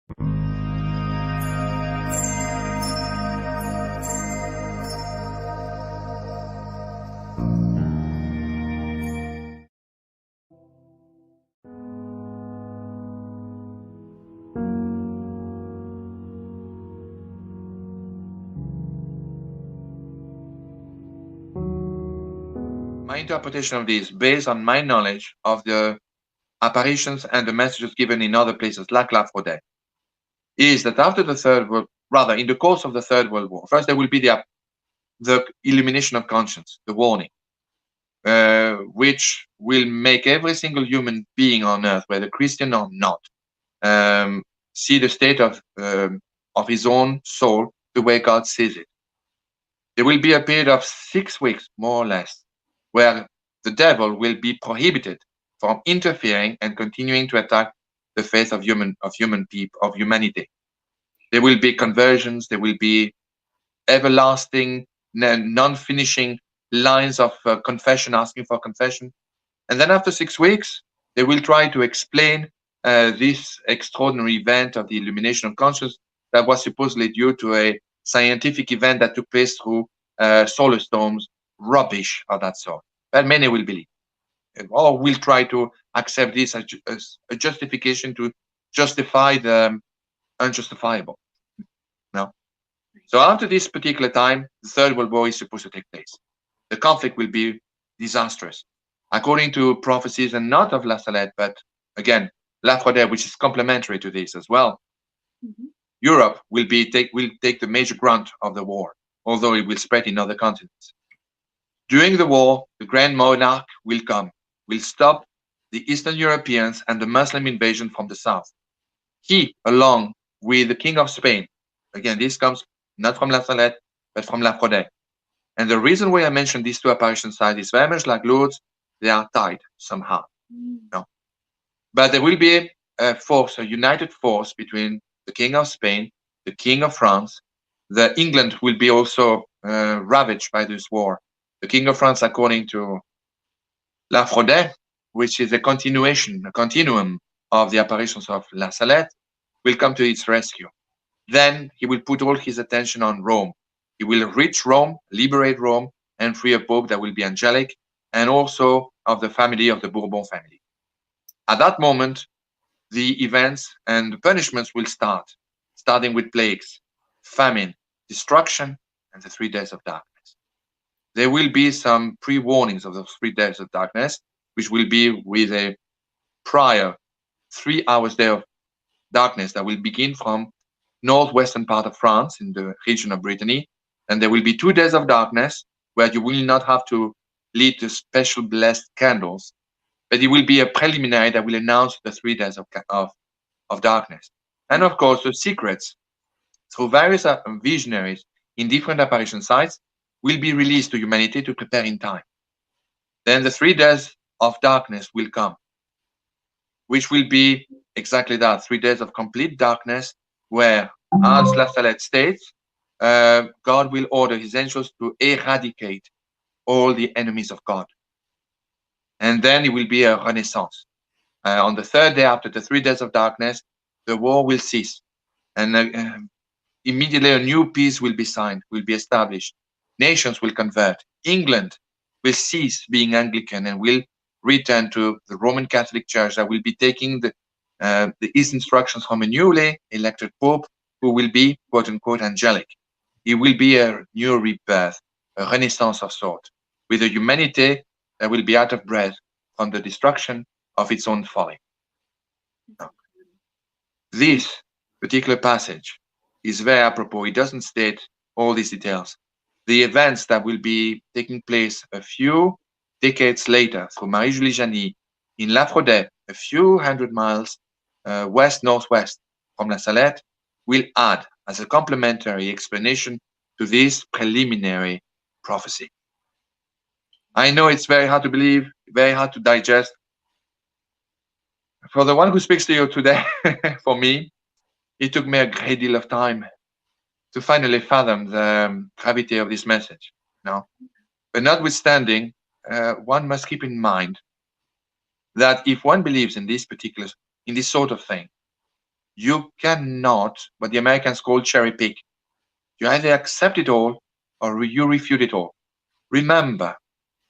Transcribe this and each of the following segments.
My interpretation of this, based on my knowledge of the apparitions and the messages given in other places like La Frodais, is that after the Third World, rather in the course of the Third World War, first there will be the illumination of conscience, the warning, which will make every single human being on earth, whether Christian or not, see the state of his own soul the way God sees it. There will be a period of 6 weeks, more or less, where the devil will be prohibited from interfering and continuing to attack the faith of humanity. There will be conversions. There will be everlasting, non-finishing lines of confession, asking for confession. And then after 6 weeks, they will try to explain this extraordinary event of the illumination of consciousness that was supposedly due to a scientific event that took place through solar storms, rubbish of that sort. That many will believe. Or will try to accept this as a justification to justify the unjustifiable. No. So after this particular time, the Third World War is supposed to take place. The conflict will be disastrous. According to prophecies, and not of La Salette, but again, La Frodais, which is complementary to this as well, Europe will take the major brunt of the war, although it will spread in other continents. During the war, the Grand Monarch will come, will stop the Eastern Europeans and the Muslim invasion from the south. He, along with the King of Spain, again, this comes not from La Salette, but from La Frodais. And the reason why I mentioned these two apparition sites is very much like Lourdes, they are tied somehow. No? But there will be a force, a united force between the King of Spain, the King of France. England will be also ravaged by this war. The King of France, according to La Frodais, which is a continuum of the apparitions of La Salette, will come to its rescue. Then he will put all his attention on Rome. He will reach Rome, liberate Rome, and free a pope that will be angelic, and also of the family of the Bourbon family. At that moment, the events and the punishments will start, starting with plagues, famine, destruction, and the 3 days of darkness. There will be some pre-warnings of those 3 days of darkness, which will be with a prior 3 hours day of darkness that will begin from northwestern part of France in the region of Brittany. And there will be 2 days of darkness where you will not have to lead to special blessed candles, but it will be a preliminary that will announce the 3 days of darkness. And of course, the secrets through various visionaries in different apparition sites will be released to humanity to prepare in time. Then the 3 days of darkness will come, which will be exactly that, 3 days of complete darkness, where, as La Salette states, God will order his angels to eradicate all the enemies of God. And then it will be a renaissance. On the 3rd day after the 3 days of darkness, the war will cease. And immediately a new peace will be signed, will be established. Nations will convert. England will cease being Anglican and will return to the Roman Catholic Church that will be taking his instructions from a newly elected Pope who will be, quote unquote, angelic. It will be a new rebirth, a renaissance of sort, with a humanity that will be out of breath from the destruction of its own folly. Now, this particular passage is very apropos. It doesn't state all these details. The events that will be taking place a few decades later through Julie-Jahenny in La Frodais, a few hundred miles west-northwest from La Salette, will add as a complementary explanation to this preliminary prophecy. I know it's very hard to believe, very hard to digest. For the one who speaks to you today, for me, it took me a great deal of time to finally fathom the gravity of this message. No? But notwithstanding, one must keep in mind that if one believes in this sort of thing, You cannot, what the Americans call cherry pick. You either accept it all or you refute it all. Remember,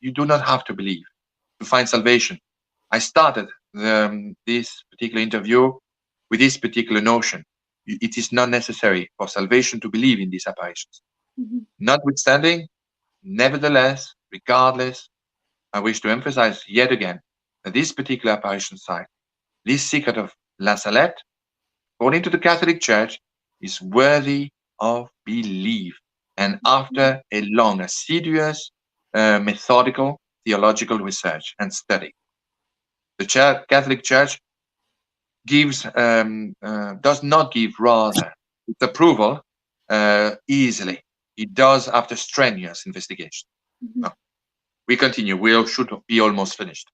you do not have to believe to find salvation. I started this particular interview with this particular notion. It is not necessary for salvation to believe in these apparitions. Mhm. Notwithstanding, nevertheless, regardless, I wish to emphasize yet again that this particular apparition site, this secret of La Salette, according to the Catholic Church, is worthy of belief. And after a long, assiduous, methodical theological research and study, the Catholic Church does not give rather its approval easily. It does after strenuous investigation. Mhm. Now, we continue. We should be almost finished.